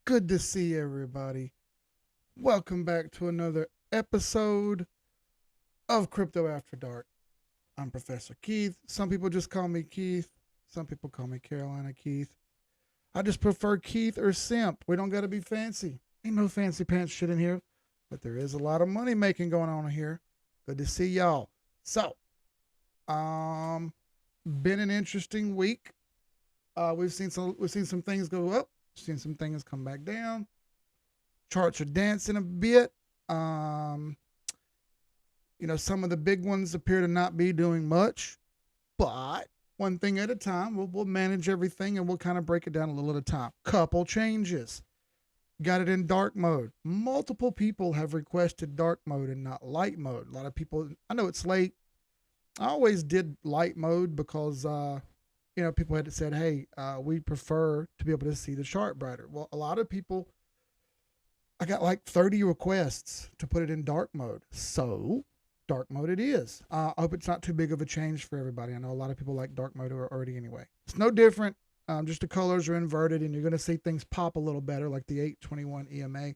Good to see everybody. Welcome back to another episode of Crypto After Dark. I'm Professor Keith. Some people just call me Keith. Some people call me Carolina Keith. I just prefer Keith or Simp. We don't got to be fancy. Ain't no fancy pants shit in here, but there is a lot of money making going on here. Good to see y'all. So, um, been an interesting week. We've seen some things go up, seen some things come back down. Charts are dancing a bit. Um, some of the big ones appear to not be doing much, but one thing at a time. We'll manage everything and we'll kind of break it down a little at a time. Couple changes. Got it in dark mode. Multiple people have requested dark mode and not light mode. A lot of people, I know it's late. I always did light mode because, people had said, hey, we prefer to be able to see the chart brighter. Well, a lot of people, I got like 30 requests to put it in dark mode. So dark mode it is. I hope it's not too big of a change for everybody. I know a lot of people like dark mode already anyway. It's no different. Just the colors are inverted and you're going to see things pop a little better, like the 821 EMA.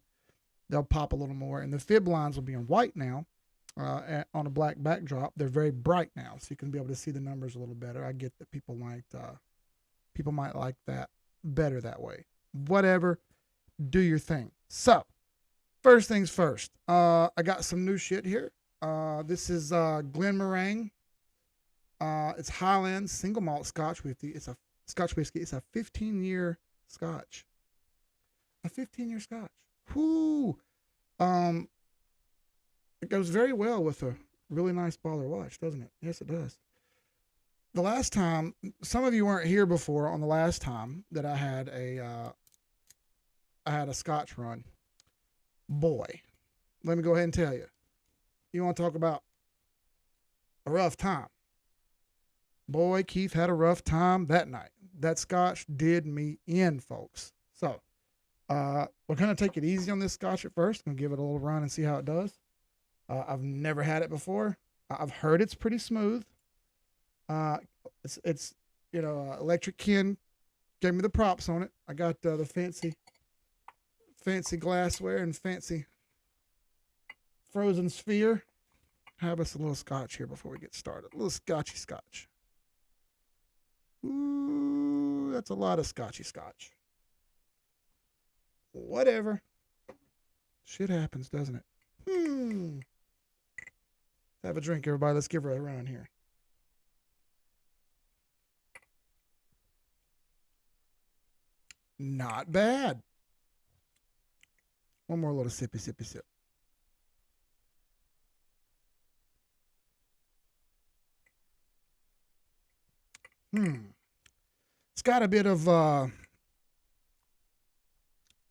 They'll pop a little more. And the fib lines will be in white now on a black backdrop. They're very bright now, so you can be able to see the numbers a little better. I get that people might like that better that way. Whatever, do your thing. So, first things first. I got some new shit here. This is Glenmorangie. It's Highland single malt Scotch whiskey. It's a Scotch whiskey. It's a 15-year Scotch. A 15-year Scotch. Whoo. It goes very well with a really nice baller watch, doesn't it? Yes, it does. The last time, some of you weren't here before. On the last time that I had a Scotch run. Boy, let me go ahead and tell you. You want to talk about a rough time? Boy, Keith had a rough time that night. That Scotch did me in, folks. So, we're going to take it easy on this Scotch at first. I'm going to give it a little run and see how it does. I've never had it before. I've heard it's pretty smooth. Uh, it's Electric Ken gave me the props on it. I got the fancy glassware and fancy frozen sphere. Have us a little Scotch here before we get started. A little Scotchy Scotch. Ooh, that's a lot of Scotchy Scotch. Whatever. Shit happens, doesn't it? Have a drink, everybody. Let's give her a run here. Not bad. One more little sippy sip. It's got a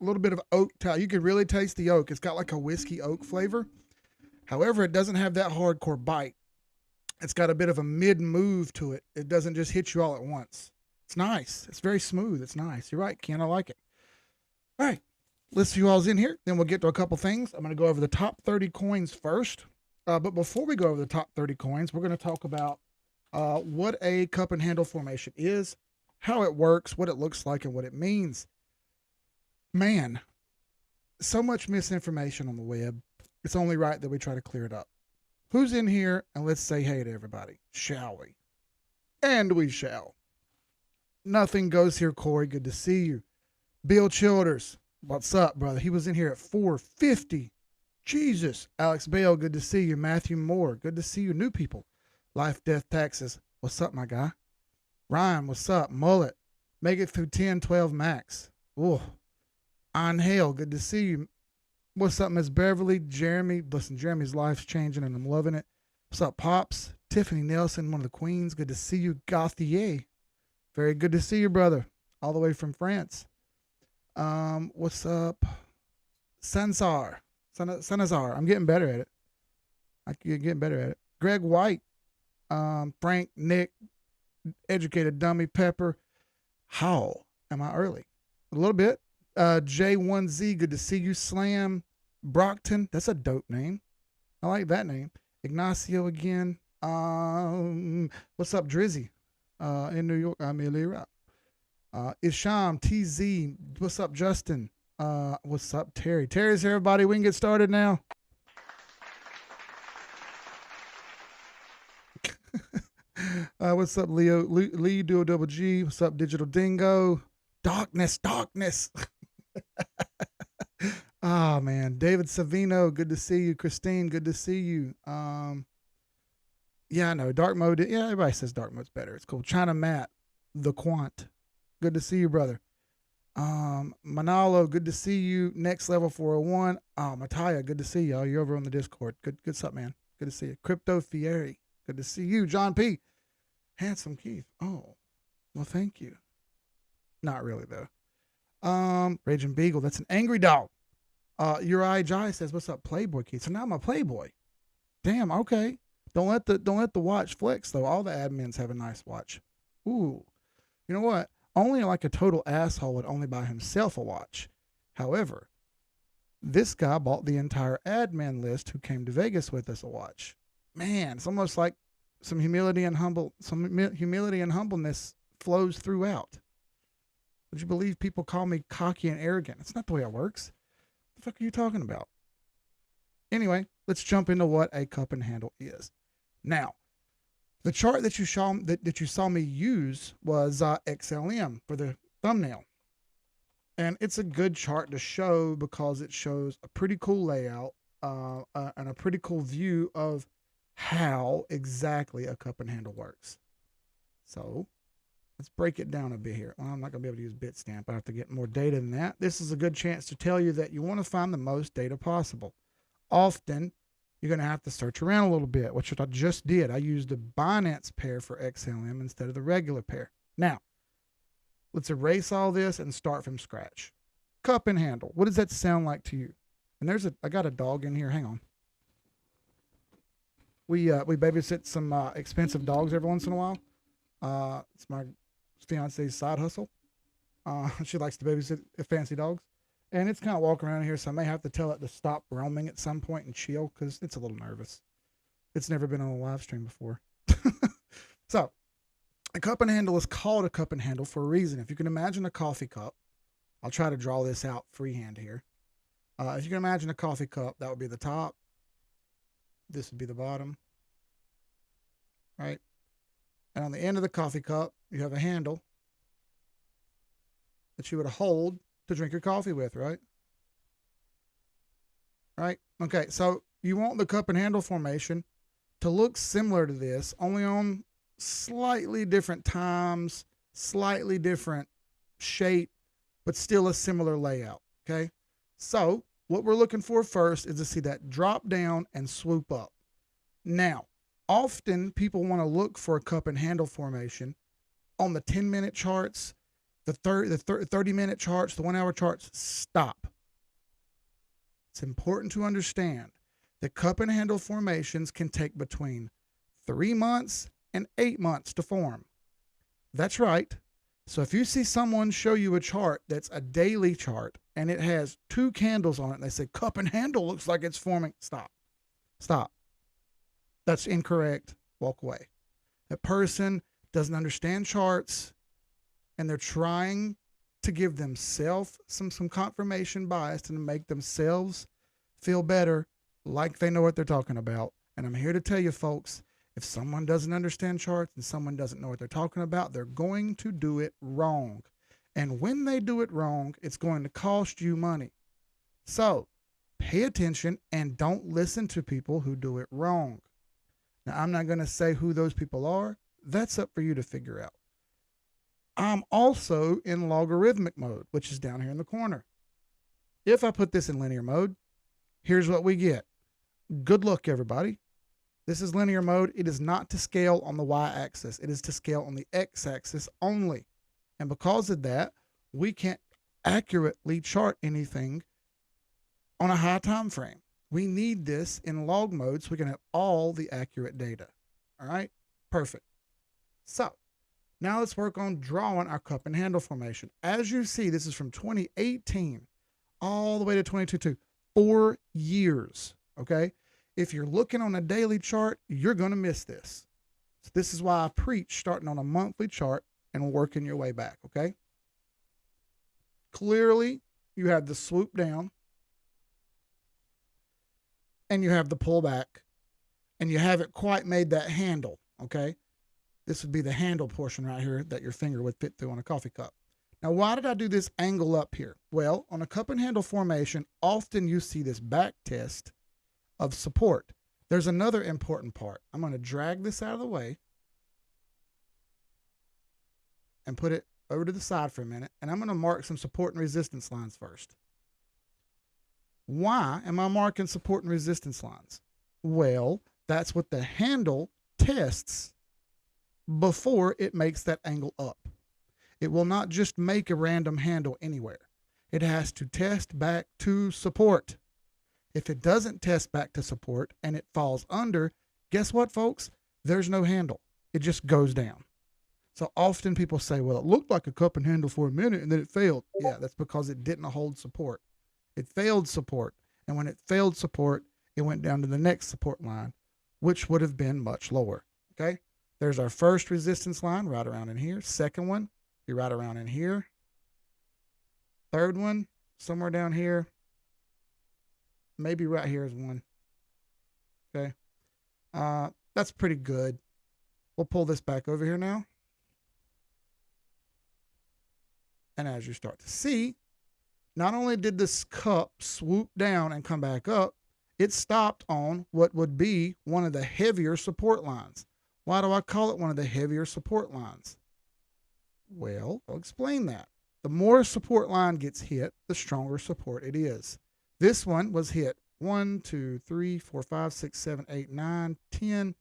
little bit of oak. You can really taste the oak. It's got like a whiskey oak flavor. However, it doesn't have that hardcore bite. It's got a bit of a mid move to it. It doesn't just hit you all at once. It's nice. It's very smooth. It's nice. You're right, Ken. I like it. All right. Let's see you all's in here. Then we'll get to a couple things. I'm going to go over the top 30 coins first. But before we go over the top 30 coins, we're going to talk about what a cup and handle formation is, how it works, what it looks like, and what it means. Man, so much misinformation on the web. It's only right that we try to clear it up. Who's in here? And let's say hey to everybody, shall we? And we shall. Nothing goes here, Corey. Good to see you. Bill Childers, what's up, brother? He was in here at 4:50. Jesus. Alex Bale, good to see you. Matthew Moore, good to see you. New people. Life, Death, Taxes. What's up, my guy? Ryan, what's up? Mullet. Make it through 10, 12 max. Ooh. Angel, good to see you. What's up, Miss Beverly? Jeremy. Listen, Jeremy's life's changing and I'm loving it. What's up, Pops? Tiffany Nelson, one of the queens. Good to see you. Gauthier. Very good to see you, brother. All the way from France. What's up? Sanzar. I'm getting better at it. I'm getting better at it. Greg White. Frank, Nick, Educated Dummy, Pepper. How am I early? A little bit. J1Z, good to see you. Slam, Brockton, that's a dope name. I like that name. Ignacio again. What's up, Drizzy? In New York, I'm Isham, TZ, what's up, Justin? What's up, Terry? Terry's here, everybody. We can get started now. What's up, Leo? Lee Duo Double G. What's up, Digital Dingo? Darkness. Oh man, David Savino, good to see you. Christine, good to see you. Yeah, I know dark mode. Yeah, everybody says dark mode's better. It's cool. China Matt, the Quant, good to see you, brother. Manalo, good to see you. Next Level 401. Mattia, good to see you. You're over on the Discord. Good stuff, man. Good to see you. Crypto Fieri, good to see you. John P. Handsome Keith. Oh, well, thank you. Not really though. Raging Beagle, that's an angry dog. Uri Jai says, "What's up, Playboy Keith?" So now I'm a Playboy. Damn. Okay. Don't let the watch flex though. All the admins have a nice watch. Ooh. You know what? Only like a total asshole would only buy himself a watch. However, this guy bought the entire admin list who came to Vegas with us a watch. Man, it's almost like some humility and humbleness flows throughout. Would you believe people call me cocky and arrogant? It's not the way it works. What the fuck are you talking about? Anyway, let's jump into what a cup and handle is. Now, the chart that you saw me use was XLM for the thumbnail. And it's a good chart to show because it shows a pretty cool layout and a pretty cool view of how exactly a cup and handle works. So let's break it down a bit here. Well, I'm not going to be able to use Bitstamp. I have to get more data than that. This is a good chance to tell you that you want to find the most data possible. Often, you're going to have to search around a little bit, which I just did. I used the Binance pair for XLM instead of the regular pair. Now, let's erase all this and start from scratch. Cup and handle. What does that sound like to you? And I got a dog in here. Hang on. We babysit some expensive dogs every once in a while. It's my fiance's side hustle. She likes to babysit fancy dogs. And it's kind of walking around here, so I may have to tell it to stop roaming at some point and chill because it's a little nervous. It's never been on a live stream before. So, a cup and handle is called a cup and handle for a reason. If you can imagine a coffee cup, I'll try to draw this out freehand here. If you can imagine a coffee cup, that would be the top. This would be the bottom. Right? And on the end of the coffee cup, you have a handle that you would hold to drink your coffee with, right? Right? Okay, so you want the cup and handle formation to look similar to this, only on slightly different times, slightly different shape, but still a similar layout, okay? So what we're looking for first is to see that drop down and swoop up. Now, often people want to look for a cup and handle formation on the 10-minute charts, the 30-minute charts, the 1-hour charts. Stop. It's important to understand that cup and handle formations can take between 3 months and 8 months to form. That's right. So if you see someone show you a chart that's a daily chart and it has 2 candles on it and they say cup and handle looks like it's forming, stop. That's incorrect. Walk away. That person doesn't understand charts and they're trying to give themselves some confirmation bias to make themselves feel better, like they know what they're talking about. And I'm here to tell you, folks, if someone doesn't understand charts and someone doesn't know what they're talking about, they're going to do it wrong. And when they do it wrong, it's going to cost you money. So pay attention and don't listen to people who do it wrong. Now, I'm not going to say who those people are. That's up for you to figure out. I'm also in logarithmic mode, which is down here in the corner. If I put this in linear mode, here's what we get. Good luck, everybody. This is linear mode. It is not to scale on the y-axis. It is to scale on the x-axis only. And because of that, we can't accurately chart anything on a high time frame. We need this in log mode so we can have all the accurate data. All right? Perfect. So now let's work on drawing our cup and handle formation. As you see, this is from 2018 all the way to 2022. 4 years, okay? If you're looking on a daily chart, you're going to miss this. So this is why I preach starting on a monthly chart and working your way back, okay? Clearly, you have the swoop down, and you have the pullback, and you haven't quite made that handle, okay? This would be the handle portion right here that your finger would fit through on a coffee cup. Now, why did I do this angle up here? Well, on a cup and handle formation, often you see this back test of support. There's another important part. I'm going to drag this out of the way and put it over to the side for a minute, and I'm going to mark some support and resistance lines first. Why am I marking support and resistance lines? Well, that's what the handle tests before it makes that angle up. It will not just make a random handle anywhere. It has to test back to support. If it doesn't test back to support and it falls under, guess what, folks? There's no handle. It just goes down. So often people say, well, it looked like a cup and handle for a minute and then it failed. Yeah, that's because it didn't hold support. It failed support. And when it failed support, it went down to the next support line, which would have been much lower. Okay? There's our first resistance line right around in here. Second one, be right around in here. Third one, somewhere down here. Maybe right here is one. Okay. That's pretty good. We'll pull this back over here now. And as you start to see, not only did this cup swoop down and come back up, it stopped on what would be one of the heavier support lines. Why do I call it one of the heavier support lines? Well, I'll explain that. The more support line gets hit, the stronger support it is. This one was hit 1, 2, 3, 4, 5, 6, 7, 8, 9, 10,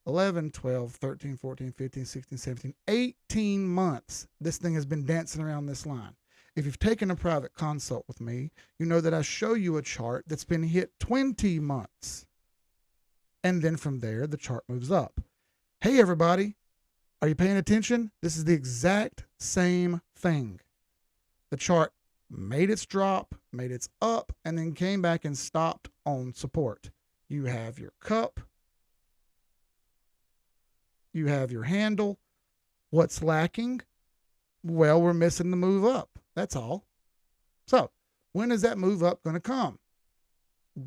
11, 12, 13, 14, 15, 16, 17, 18 months. This thing has been dancing around this line. If you've taken a private consult with me, you know that I show you a chart that's been hit 20 months. And then from there, the chart moves up. Hey, everybody. Are you paying attention? This is the exact same thing. The chart made its drop, made its up, and then came back and stopped on support. You have your cup. You have your handle. What's lacking? Well, we're missing the move up. That's all. So, when is that move up going to come?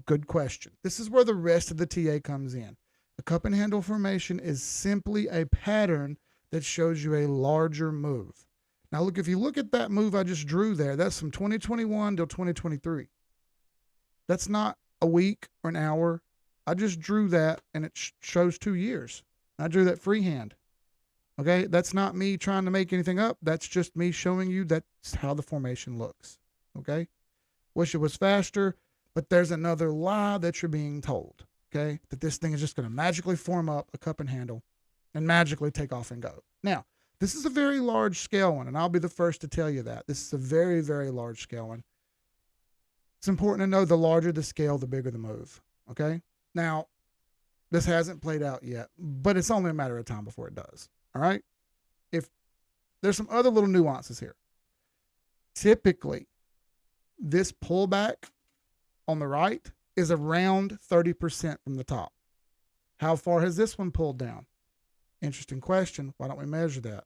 Good question. This is where the rest of the TA comes in. The cup and handle formation is simply a pattern that shows you a larger move. Now, look, if you look at that move I just drew there, that's from 2021 till 2023. That's not a week or an hour. I just drew that, and it shows 2 years. I drew that freehand. Okay, that's not me trying to make anything up. That's just me showing you that's how the formation looks. Okay, wish it was faster, but there's another lie that you're being told. Okay, that this thing is just going to magically form up a cup and handle and magically take off and go. Now, this is a very large scale one, and I'll be the first to tell you that. This is a very, very large scale one. It's important to know the larger the scale, the bigger the move. Okay, now, this hasn't played out yet, but it's only a matter of time before it does. All right. If there's some other little nuances here. Typically, this pullback on the right is around 30% from the top. How far has this one pulled down? Interesting question. Why don't we measure that?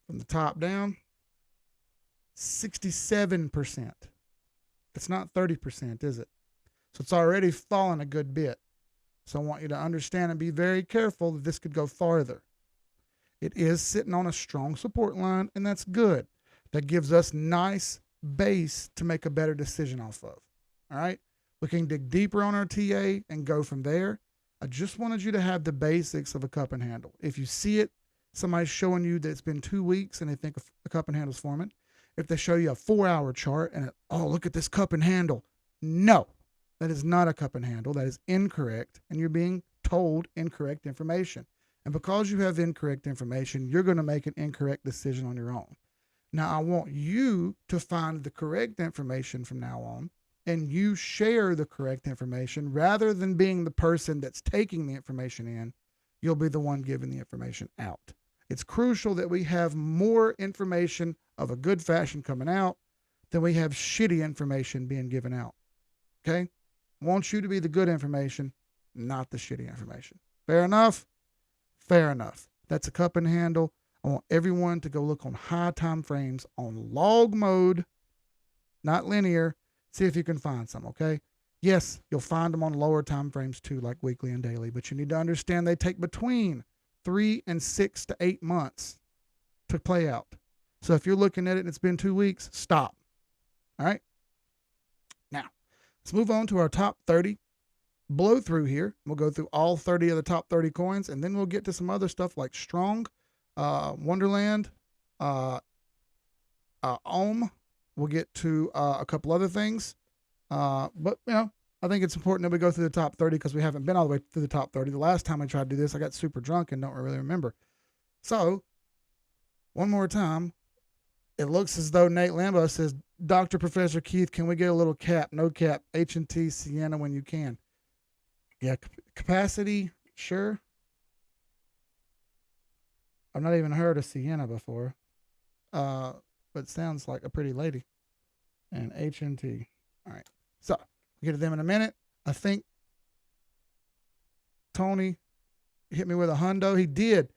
From the top down, 67%. It's not 30%, is it? So it's already fallen a good bit. So I want you to understand and be very careful that this could go farther. It is sitting on a strong support line, and that's good. That gives us nice base to make a better decision off of. All right? We can dig deeper on our TA and go from there. I just wanted you to have the basics of a cup and handle. If you see it, somebody's showing you that it's been 2 weeks and they think a cup and handle's forming. If they show you a 4-hour chart and, oh, look at this cup and handle. No. That is not a cup and handle. That is incorrect, and you're being told incorrect information. And because you have incorrect information, you're going to make an incorrect decision on your own. Now, I want you to find the correct information from now on, and you share the correct information rather than being the person that's taking the information in. You'll be the one giving the information out. It's crucial that we have more information of a good fashion coming out than we have shitty information being given out. Okay? I want you to be the good information, not the shitty information. Fair enough? Fair enough. That's a cup and handle. I want everyone to go look on high time frames on log mode, not linear. See if you can find some, okay? Yes, you'll find them on lower time frames too, like weekly and daily, but you need to understand they take between 3 and 6 to 8 months to play out. So if you're looking at it and it's been 2 weeks, stop. All right? Now, let's move on to our top 30 blow through here. We'll go through all 30 of the top 30 coins, and then we'll get to some other stuff like Strong, Wonderland, Ohm. We'll get to a couple other things. But, I think it's important that we go through the top 30 because we haven't been all the way through the top 30. The last time I tried to do this, I got super drunk and don't really remember. So, one more time. It looks as though Nate Lambo says, Dr. Professor Keith, can we get a little cap? No cap. H&T Sienna when you can. Yeah, capacity, sure. I've not even heard of Sienna before. But it sounds like a pretty lady. And H&T. All right. So, we'll get to them in a minute. I think Tony hit me with a hundo. He did.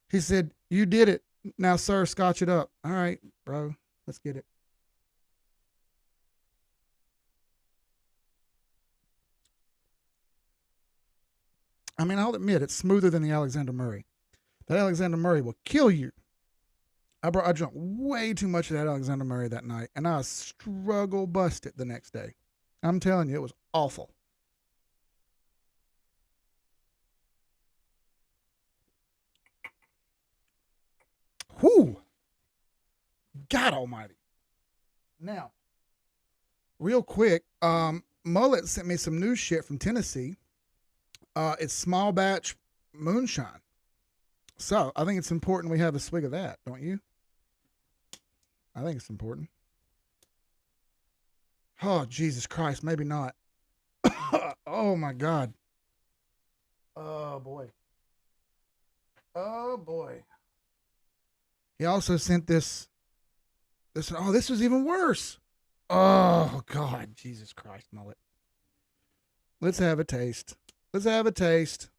He said, you did it. Now, sir, scotch it up. All right, bro. Let's get it. I mean, I'll admit it's smoother than the Alexander Murray. That Alexander Murray will kill you. I drank way too much of that Alexander Murray that night, and I struggle busted the next day. I'm telling you, it was awful. Whew. God almighty. Now, real quick, Mullet sent me some new shit from Tennessee. It's small batch moonshine. So I think it's important we have a swig of that, don't you? I think it's important. Oh, Jesus Christ, maybe not. Oh my God. Oh boy. Oh boy. He also sent this. Oh, this was even worse. Oh God, Jesus Christ, Mullet. Let's have a taste. Let's have a taste.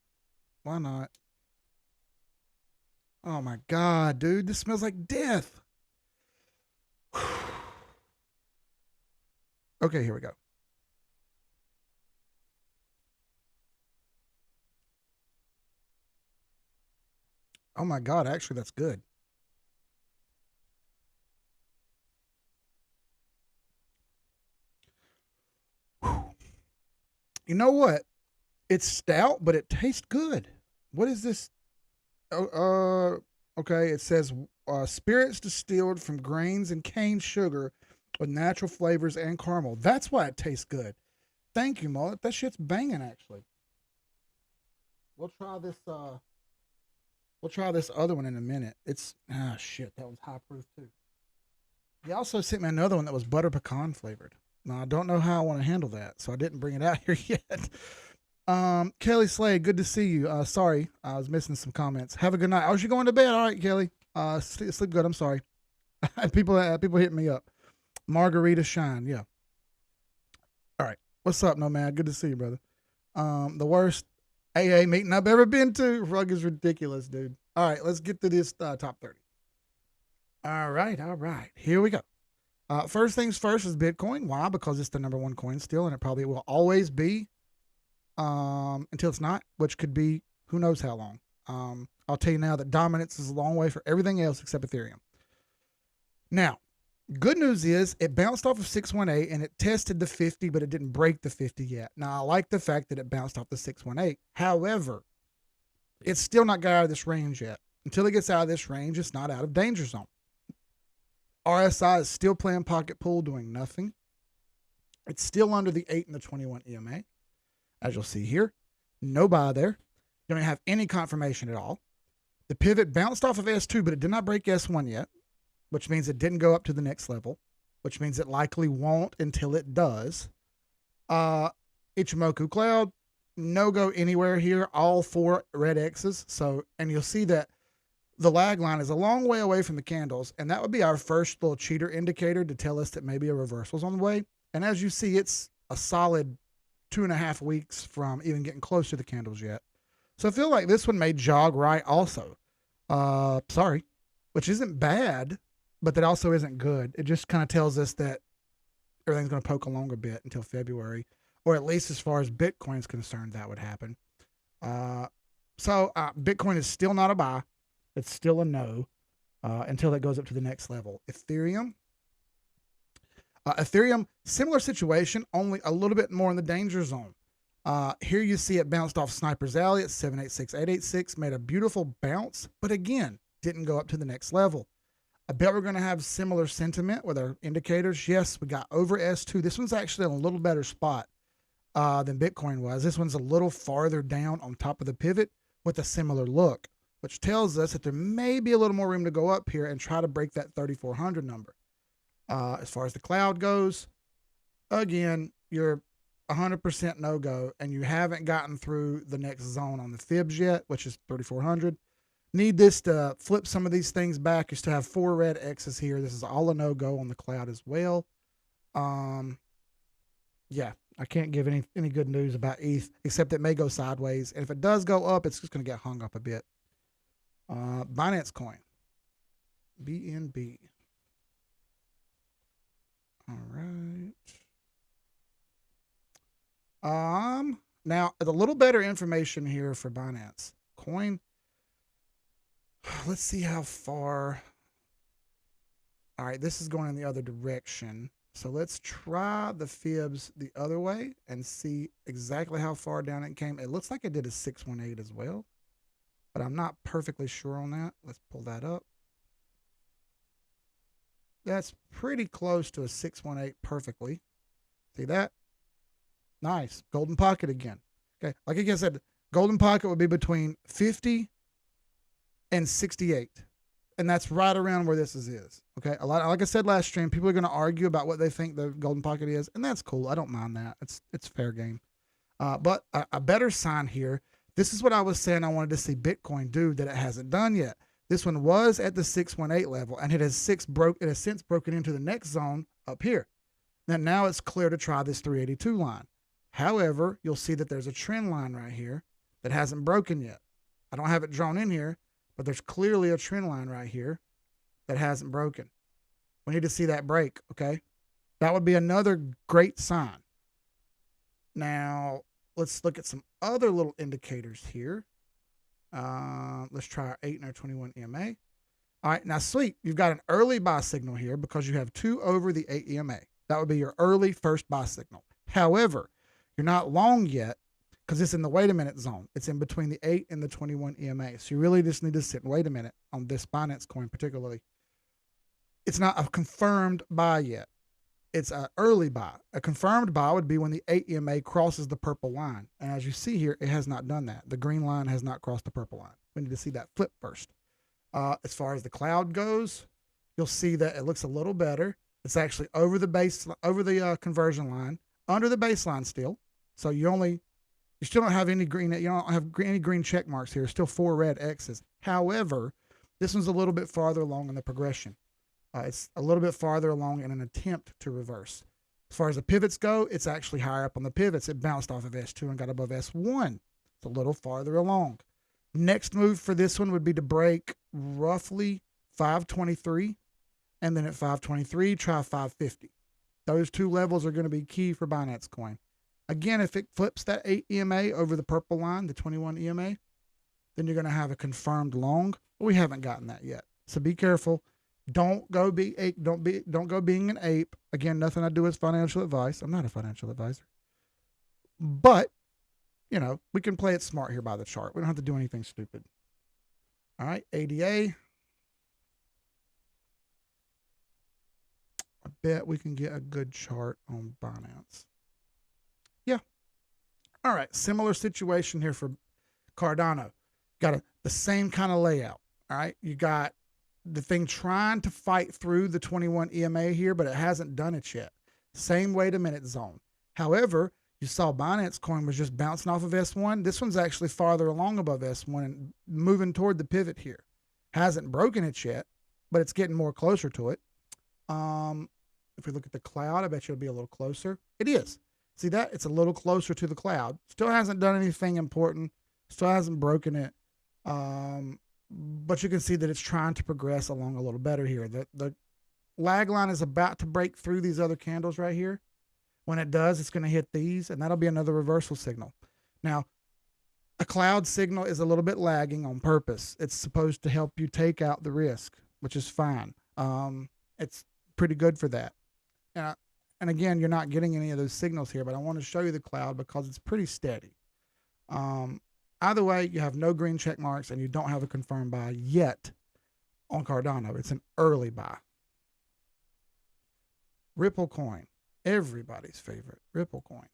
Why not? Oh my God, dude, this smells like death. Okay, here we go. Oh my God, actually, that's good. You know what? It's stout, but it tastes good. What is this? Okay. It says spirits distilled from grains and cane sugar with natural flavors and caramel. That's why it tastes good. Thank you, Mullet. That shit's banging. Actually, we'll try this. We'll try this other one in a minute. It's shit. That one's high proof too. He also sent me another one that was butter pecan flavored. Now I don't know how I want to handle that, so I didn't bring it out here yet. Kelly Slade, good to see you. Sorry, I was missing some comments. Have a good night. Oh, you going to bed? All right, Kelly. Sleep good. I'm sorry. people hitting me up. Margarita Shine, yeah. All right. What's up, Nomad? Good to see you, brother. The worst AA meeting I've ever been to. Rug is ridiculous, dude. All right, let's get to this top 30. All right. Here we go. First things first is Bitcoin. Why? Because it's the number one coin still, and it probably will always be until it's not, which could be who knows how long. I'll tell you now that dominance is a long way for everything else except Ethereum. Now, good news is it bounced off of 618 and it tested the 50, but it didn't break the 50 yet. Now, I like the fact that it bounced off the 618. However, it's still not got out of this range yet. Until it gets out of this range, it's not out of danger zone. RSI is still playing pocket pool, doing nothing. It's still under the 8 and the 21 EMA. As you'll see here, no buy there. You don't have any confirmation at all. The pivot bounced off of S2, but it did not break S1 yet, which means it didn't go up to the next level, which means it likely won't until it does. Ichimoku Cloud, no go anywhere here, all 4 red X's. So, and you'll see that the lag line is a long way away from the candles, and that would be our first little cheater indicator to tell us that maybe a reversal's on the way. And as you see, it's a solid 2.5 weeks from even getting close to the candles yet. So I feel like this one may jog right also. Sorry. which isn't bad, but that also isn't good. It just kind of tells us that everything's going to poke along a bit until February, or at least as far as Bitcoin's concerned, that would happen. So Bitcoin is still not a buy. It's still a no until it goes up to the next level. Ethereum, similar situation, only a little bit more in the danger zone. Here you see it bounced off Sniper's Alley at 786, 886, made a beautiful bounce, but again, didn't go up to the next level. I bet we're going to have similar sentiment with our indicators. Yes, we got over S2. This one's actually in a little better spot than Bitcoin was. This one's a little farther down on top of the pivot with a similar look, which tells us that there may be a little more room to go up here and try to break that 3,400 number. As far as the cloud goes, again, you're 100% no-go, and you haven't gotten through the next zone on the fibs yet, which is 3,400. Need this to flip some of these things back. You still have 4 red X's here. This is all a no-go on the cloud as well. Yeah, I can't give any good news about ETH, except it may go sideways. And if it does go up, it's just going to get hung up a bit. Binance Coin. BNB. All right. Now, a little better information here for Binance Coin. Let's see how far. All right, this is going in the other direction. So let's try the fibs the other way and see exactly how far down it came. It looks like it did a 618 as well, but I'm not perfectly sure on that. Let's pull that up. That's pretty close to a 618 perfectly. See that? Nice. Golden pocket again. Okay. Like I said, golden pocket would be between 50 and 68. And that's right around where this is. Okay. Like I said last stream, people are going to argue about what they think the golden pocket is, and that's cool. I don't mind that. It's fair game. But a better sign here. This is what I was saying I wanted to see Bitcoin do that it hasn't done yet. This one was at the 618 level, and it has since broken into the next zone up here. Now it's clear to try this 382 line. However, you'll see that there's a trend line right here that hasn't broken yet. I don't have it drawn in here, but there's clearly a trend line right here that hasn't broken. We need to see that break, okay? That would be another great sign. Now, let's look at some other little indicators here. Let's try our 8 and our 21 EMA. All right, now sweet. You've got an early buy signal here because you have 2 over the 8 EMA. That would be your early first buy signal. However, you're not long yet because it's in the wait a minute zone. It's in between the 8 and the 21 EMA. So you really just need to sit and wait a minute on this Binance coin particularly. It's not a confirmed buy yet. It's an early buy. A confirmed buy would be when the 8 EMA crosses the purple line. And as you see here, it has not done that. The green line has not crossed the purple line. We need to see that flip first. As far as the cloud goes, you'll see that it looks a little better. It's actually over the conversion line, under the baseline still. So you still don't have any green. You don't have any green check marks here. Still 4 red X's. However, this one's a little bit farther along in the progression. It's a little bit farther along in an attempt to reverse. As far as the pivots go, it's actually higher up on the pivots. It bounced off of S2 and got above S1. It's a little farther along. Next move for this one would be to break roughly 523, and then at 523, try 550. Those 2 levels are going to be key for Binance Coin. Again, if it flips that 8 EMA over the purple line, the 21 EMA, then you're going to have a confirmed long. We haven't gotten that yet, so be careful. Don't go being an ape. Again, nothing I do is financial advice. I'm not a financial advisor. But, we can play it smart here by the chart. We don't have to do anything stupid. All right, ADA. I bet we can get a good chart on Binance. Yeah. All right, similar situation here for Cardano. Got the same kind of layout. All right, you got the thing trying to fight through the 21 EMA here, but it hasn't done it yet. Same wait a minute zone. However, you saw Binance Coin was just bouncing off of S1. This one's actually farther along above S1 and moving toward the pivot here. Hasn't broken it yet, but it's getting more closer to it. If we look at the cloud, I bet you it'll be a little closer. It is. See that? It's a little closer to the cloud. Still hasn't done anything important. Still hasn't broken it. but you can see that it's trying to progress along a little better here. The lag line is about to break through these other candles right here. When it does, it's going to hit these, and that'll be another reversal signal. Now, a cloud signal is a little bit lagging on purpose. It's supposed to help you take out the risk, which is fine. It's pretty good for that. And again, you're not getting any of those signals here, but I want to show you the cloud because it's pretty steady. Either way, you have no green check marks and you don't have a confirmed buy yet on Cardano. It's an early buy. Ripple coin, everybody's favorite. Ripple coin,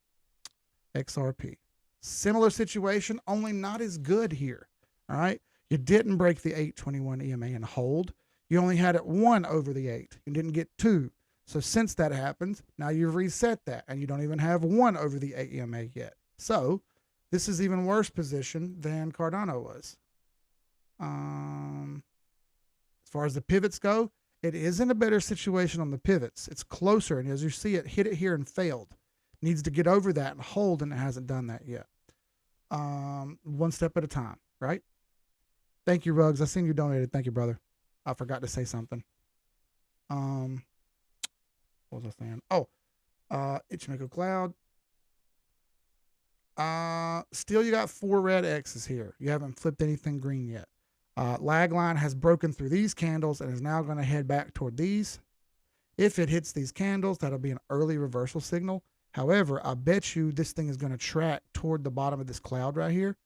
XRP. Similar situation, only not as good here. All right. You didn't break the 821 EMA and hold. You only had it 1 over the 8. You didn't get 2. So since that happened, now you've reset that and you don't even have 1 over the 8 EMA yet. So this is even worse position than Cardano was. As far as the pivots go, it is in a better situation on the pivots. It's closer, and as you see, it hit it here and failed. It needs to get over that and hold, and it hasn't done that yet. One step at a time, right? Thank you, Ruggs. I seen you donated. Thank you, brother. I forgot to say something. What was I saying? Oh, Ichimoku Cloud. Still, you got 4 red X's here. You haven't flipped anything green yet. Lag line has broken through these candles and is now going to head back toward these. If it hits these candles, that'll be an early reversal signal. However, I bet you this thing is going to track toward the bottom of this cloud right here,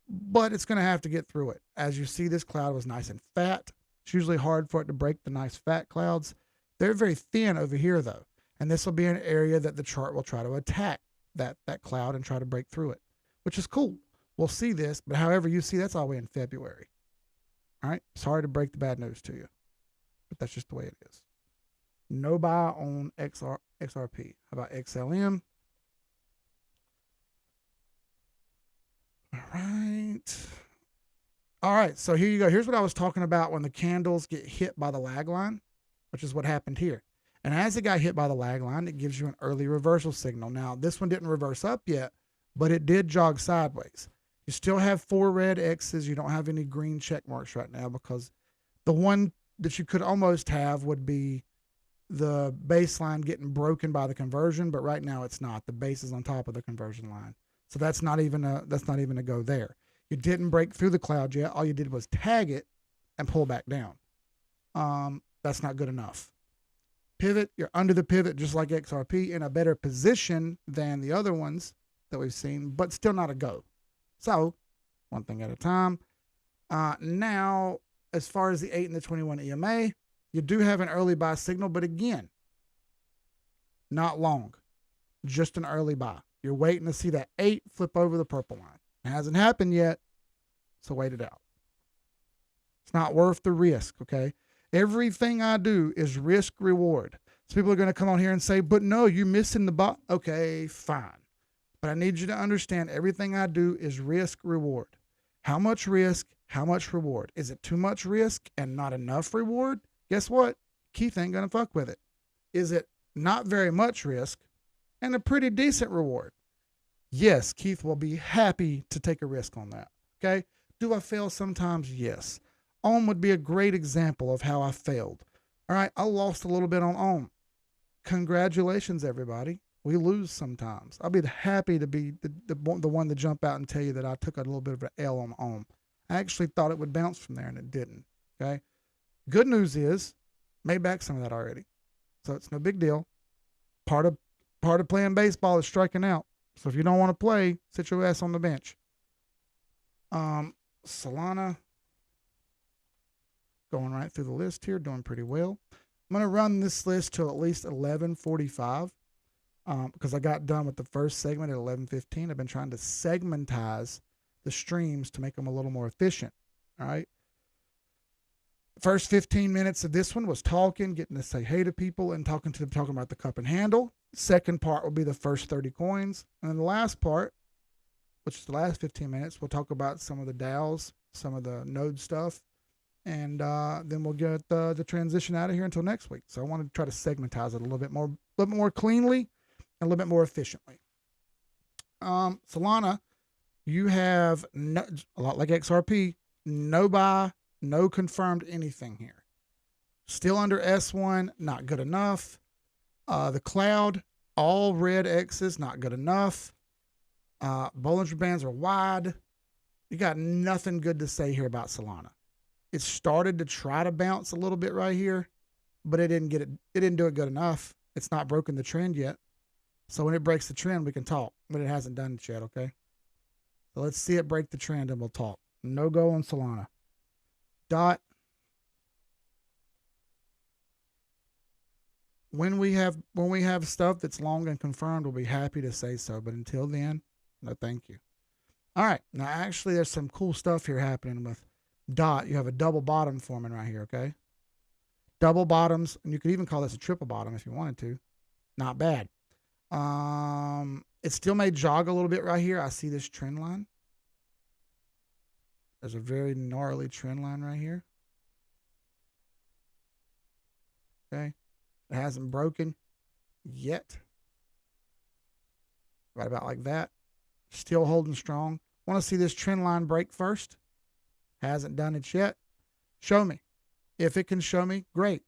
but it's going to have to get through it. As you see, this cloud was nice and fat. It's usually hard for it to break the nice fat clouds. They're very thin over here though, and this will be an area that the chart will try to attack that cloud and try to break through it, which is cool. We'll see this, but however you see, that's all the way in February. All right, sorry to break the bad news to you, but that's just the way it is. No buy on XRP. How about XLM? All right, so here you go. Here's what I was talking about when the candles get hit by the lag line, which is what happened here. And as it got hit by the lag line, it gives you an early reversal signal. Now, this one didn't reverse up yet, but it did jog sideways. You still have 4 red X's. You don't have any green check marks right now because the one that you could almost have would be the baseline getting broken by the conversion, but right now it's not. The base is on top of the conversion line. So that's not even a go there. You didn't break through the cloud yet. All you did was tag it and pull back down. That's not good enough. Pivot, you're under the pivot just like XRP, in a better position than the other ones that we've seen, but still not a go. So one thing at a time. Now, as far as the 8 and the 21 EMA, you do have an early buy signal, but again, not long, just an early buy. You're waiting to see that 8 flip over the purple line. It hasn't happened yet, so wait it out. It's not worth the risk, okay? Everything I do is risk reward. So people are going to come on here and say, but no, you're missing the buy. Okay, fine. But I need you to understand everything I do is risk reward. How much risk, how much reward? Is it too much risk and not enough reward? Guess what? Keith ain't going to fuck with it. Is it not very much risk and a pretty decent reward? Yes, Keith will be happy to take a risk on that. Okay. Do I fail sometimes? Yes. Ohm would be a great example of how I failed. All right. I lost a little bit on Ohm. Congratulations, everybody. We lose sometimes. I'll be happy to be the one to jump out and tell you that I took a little bit of an L on Ohm. I actually thought it would bounce from there and it didn't. Okay. Good news is made back some of that already. So it's no big deal. Part of playing baseball is striking out. So if you don't want to play, sit your ass on the bench. Solana, going right through the list here, doing pretty well. I'm going to run this list till at least 11:45 because I got done with the first segment at 11:15. I've been trying to segmentize the streams to make them a little more efficient. All right. First 15 minutes of this one was talking, getting to say hey to people and talking about the cup and handle. Second part will be the first 30 coins. And then the last part, which is the last 15 minutes, we'll talk about some of the DAOs, some of the node stuff. And then we'll get the transition out of here until next week. So I want to try to segmentize it a little bit more cleanly and a little bit more efficiently. Solana, you have a lot like XRP, No buy, no confirmed anything here. Still under S1, not good enough. The cloud, all red X's, not good enough. Bollinger Bands are wide. You got nothing good to say here about Solana. It started to try to bounce a little bit right here, but it didn't do it good enough. It's not broken the trend yet. So when it breaks the trend, we can talk, but it hasn't done it yet, okay? So let's see it break the trend and we'll talk. No go on Solana. Dot. When we have stuff that's long and confirmed, we'll be happy to say so. But until then, no thank you. All right. Now, actually, there's some cool stuff here happening with Dot. You have a double bottom forming right here, okay? Double bottoms, and you could even call this a triple bottom if you wanted to. Not bad. It still may jog a little bit right here. I see this trend line. There's a very gnarly trend line right here. Okay. It hasn't broken yet. Right about like that. Still holding strong. Want to see this trend line break first. Hasn't done it yet. Show me. If it can show me, great.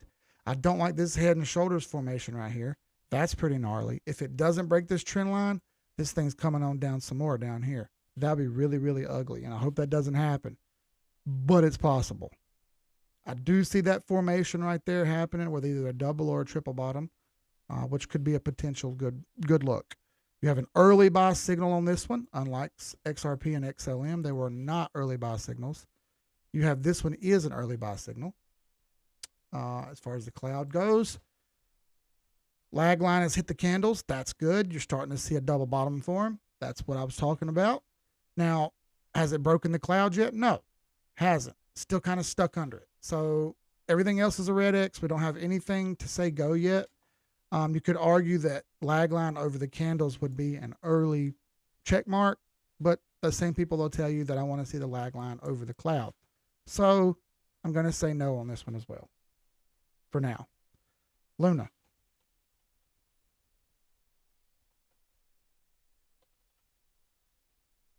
I don't like this head and shoulders formation right here. That's pretty gnarly. If it doesn't break this trend line, this thing's coming on down some more down here. That'd be really, really ugly. And I hope that doesn't happen. But it's possible. I do see that formation right there happening with either a double or a triple bottom, which could be a potential good look. You have an early buy signal on this one, unlike XRP and XLM. They were not early buy signals. You have this one is an early buy signal. As far as the cloud goes, lag line has hit the candles. That's good. You're starting to see a double bottom form. That's what I was talking about. Now, has it broken the cloud yet? No, hasn't. Still kind of stuck under it. So everything else is a red X. We don't have anything to say go yet. You could argue that lag line over the candles would be an early check mark, but the same people will tell you that I want to see the lag line over the cloud. So I'm going to say no on this one as well for now. Luna.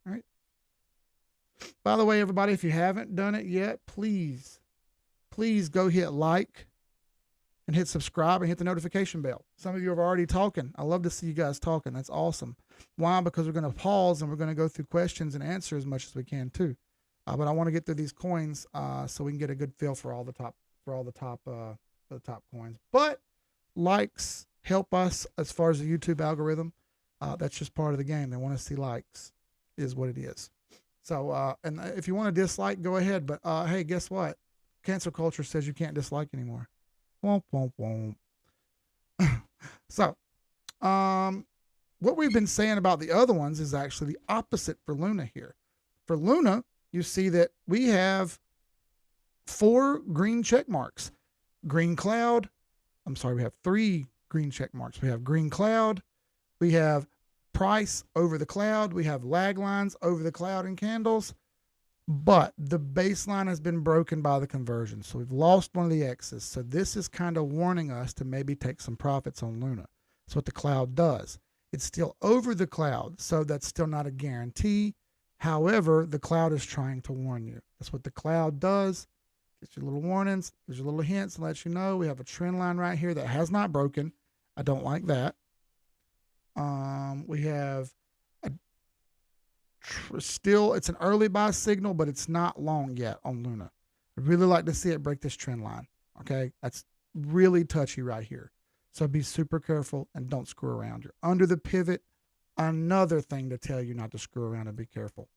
All right. By the way, everybody, if you haven't done it yet, please go hit like and hit subscribe and hit the notification bell. Some of you are already talking. I love to see you guys talking. That's awesome. Why? Because we're going to pause and we're going to go through questions and answer as much as we can too. But I want to get through these coins so we can get a good feel for all the top coins. But likes help us as far as the YouTube algorithm. That's just part of the game. They want to see likes, is what it is. So, and if you want to dislike, go ahead. But hey, guess what? Cancel culture says you can't dislike anymore. Womp, womp, womp. So, what we've been saying about the other ones is actually the opposite for Luna here. For Luna, you see that we have 4 green check marks. Green cloud. I'm sorry, we have 3 green check marks. We have green cloud. We have price over the cloud. We have lag lines over the cloud and candles. But the baseline has been broken by the conversion. So we've lost one of the X's. So this is kind of warning us to maybe take some profits on Luna. That's what the cloud does. It's still over the cloud. So that's still not a guarantee. However, the cloud is trying to warn you. That's what the cloud does. Gives you little warnings, gives you little hints, and lets you know we have a trend line right here that has not broken. I don't like that. We have still, it's an early buy signal, but it's not long yet on Luna. I'd really like to see it break this trend line. Okay, that's really touchy right here. So be super careful and don't screw around. You're under the pivot. Another thing to tell you not to screw around and be careful.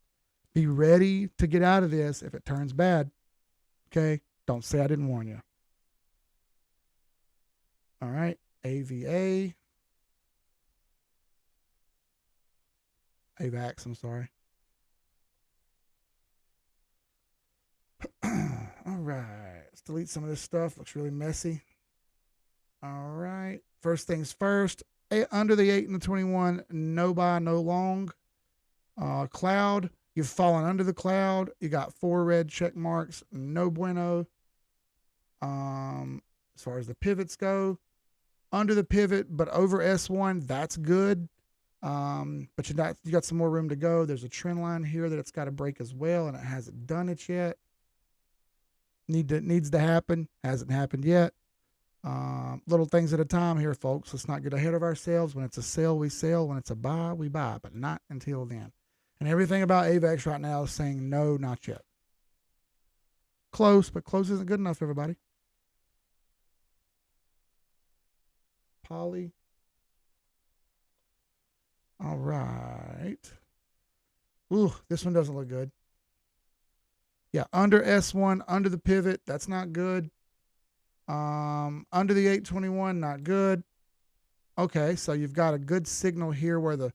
Be ready to get out of this if it turns bad. Okay, don't say I didn't warn you. All right, AVA. AVAX, I'm sorry. All right, let's delete some of this stuff. Looks really messy. All right, first things first. Under the 8 and the 21, no buy, no long. Cloud, you've fallen under the cloud. You got 4 red check marks. No bueno. As far as the pivots go, under the pivot, but over S1, that's good. But you got some more room to go. There's a trend line here that it's got to break as well, and it hasn't done it yet. Needs to happen. Hasn't happened yet. Little things at a time here, folks. Let's not get ahead of ourselves. When it's a sell, we sell. When it's a buy, we buy, but not until then. And everything about AVAX right now is saying no, not yet. Close, but close isn't good enough, everybody. Poly. All right. Ooh, this one doesn't look good. Yeah, under S1, under the pivot, that's not good. Under the 821, not good. Okay, so you've got a good signal here where the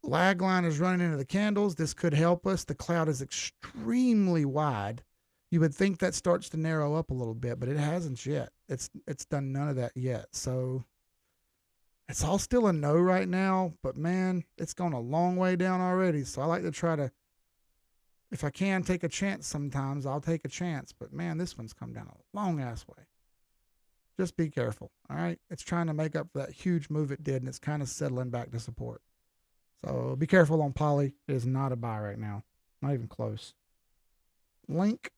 lag line is running into the candles. This could help us. The cloud is extremely wide. You would think that starts to narrow up a little bit, but it hasn't yet. It's done none of that yet. So it's all still a no right now, but man, it's gone a long way down already. So I like to try to, if I can take a chance sometimes, I'll take a chance. But man, this one's come down a long ass way. Just be careful. All right. It's trying to make up for that huge move it did, and it's kind of settling back to support. So be careful on Poly. It is not a buy right now. Not even close. Link.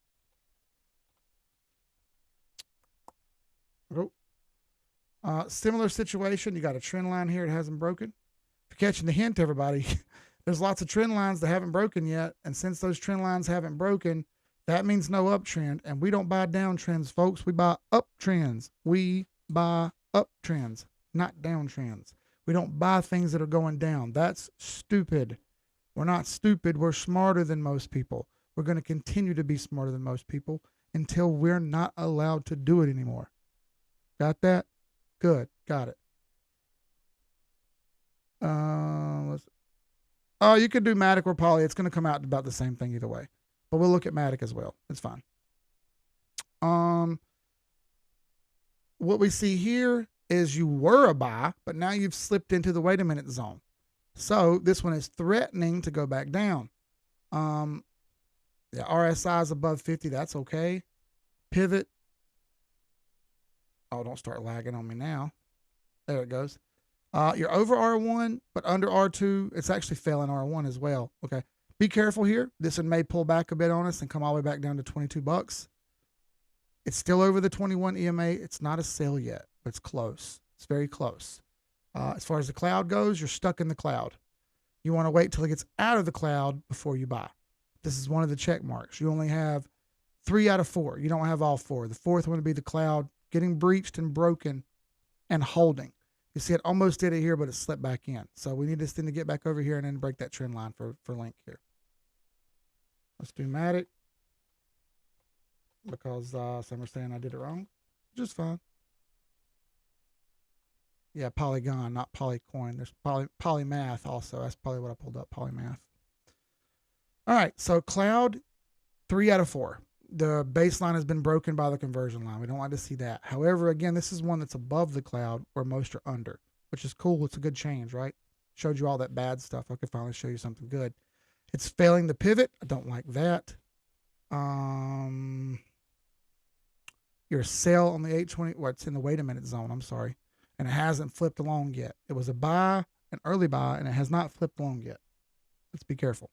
Oh. Similar situation. You got a trend line here. It hasn't broken. If you're catching the hint, everybody, there's lots of trend lines that haven't broken yet. And since those trend lines haven't broken, that means no uptrend. And we don't buy downtrends, folks. We buy uptrends. We buy uptrends, not downtrends. We don't buy things that are going down. That's stupid. We're not stupid. We're smarter than most people. We're going to continue to be smarter than most people until we're not allowed to do it anymore. Got that? Good. Got it. You could do Matic or Poly. It's going to come out about the same thing either way. But we'll look at Matic as well. It's fine. What we see here is you were a buy, but now you've slipped into the wait a minute zone. So this one is threatening to go back down. The RSI is above 50. That's okay. Pivot. Oh, don't start lagging on me now. There it goes. You're over R1, but under R2. It's actually failing R1 as well. Okay. Be careful here. This one may pull back a bit on us and come all the way back down to 22 bucks. It's still over the 21 EMA. It's not a sale yet, but it's close. It's very close. As far as the cloud goes, you're stuck in the cloud. You want to wait till it gets out of the cloud before you buy. This is one of the check marks. You only have 3 out of 4. You don't have all 4. The fourth one would be the cloud getting breached and broken and holding. You see it almost did it here, but it slipped back in. So we need this thing to get back over here and then break that trend line for Link here. Let's do Matic because some are saying I did it wrong. Just fine. Yeah, Polygon, not Polycoin. There's Polymath also. That's probably what I pulled up, Polymath. All right, so cloud, 3 out of 4. The baseline has been broken by the conversion line. We don't like to see that. However, again, this is one that's above the cloud where most are under, which is cool. It's a good change, right? Showed you all that bad stuff. I could finally show you something good. It's failing the pivot. I don't like that. Your sell on the 820, well, it's in the wait a minute zone. I'm sorry. And it hasn't flipped along yet. It was a buy, an early buy, and it has not flipped along yet. Let's be careful.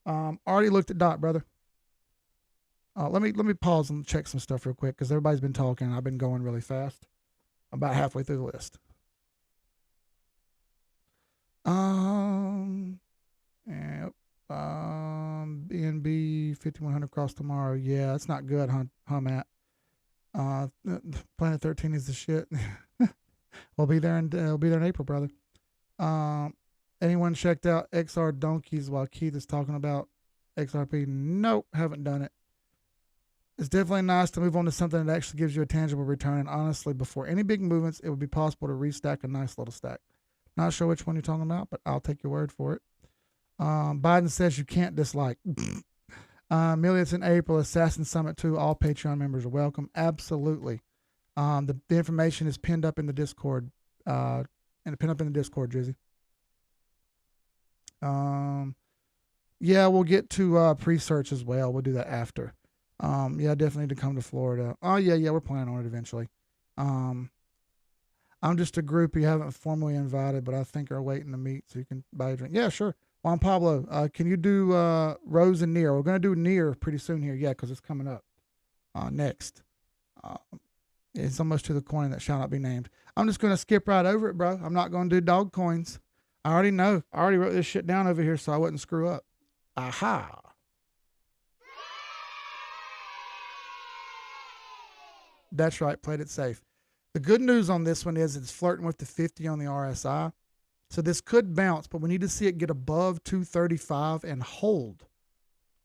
Already looked at dot, brother. Let me pause and check some stuff real quick because everybody's been talking and I've been going really fast. I'm about halfway through the list. Yep. BNB 5100 cross tomorrow. Yeah, it's not good, huh, Matt? Planet 13 is the shit. We'll be there in April, brother. Anyone checked out XR donkeys while Keith is talking about XRP? Nope, haven't done it. It's definitely nice to move on to something that actually gives you a tangible return. And honestly, before any big movements, it would be possible to restack a nice little stack. Not sure which one you're talking about, but I'll take your word for it. Biden says you can't dislike. Millions in April, Assassin Summit 2. All Patreon members are welcome. Absolutely. The information is pinned up in the Discord. Drizzy. Yeah, we'll get to pre-search as well. We'll do that after. Yeah, definitely need to come to Florida. Oh, yeah, we're planning on it eventually. I'm just a group you haven't formally invited, but I think are waiting to meet so you can buy a drink. Yeah, sure. Juan Pablo, can you do Rose and Near? We're going to do Near pretty soon here. Yeah, because it's coming up next. Uh, it's almost to the coin that shall not be named. I'm just going to skip right over it, bro. I'm not going to do dog coins. I already know. I already wrote this shit down over here so I wouldn't screw up. Aha. That's right. Played it safe. The good news on this one is it's flirting with the 50 on the RSI. So this could bounce, but we need to see it get above 235 and hold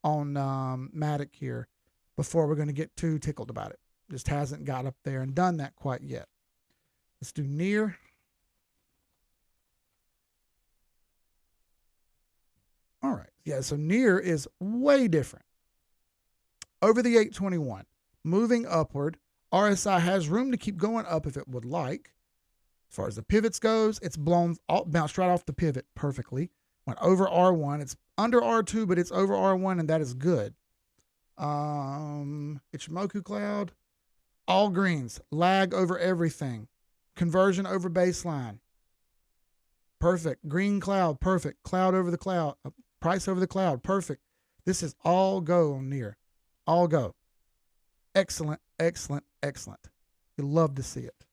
on Matic here before we're going to get too tickled about it. Just hasn't got up there and done that quite yet. Let's do Near. All right. Yeah, so Near is way different. Over the 821, moving upward. RSI has room to keep going up if it would like. As far as the pivots goes, it's bounced right off the pivot perfectly. Went over R1. It's under R2, but it's over R1, and that is good. Ichimoku cloud, all greens, lag over everything, conversion over baseline. Perfect. Green cloud, perfect. Cloud over the cloud, price over the cloud, perfect. This is all go on Near. All go. Excellent, excellent, excellent. You love to see it.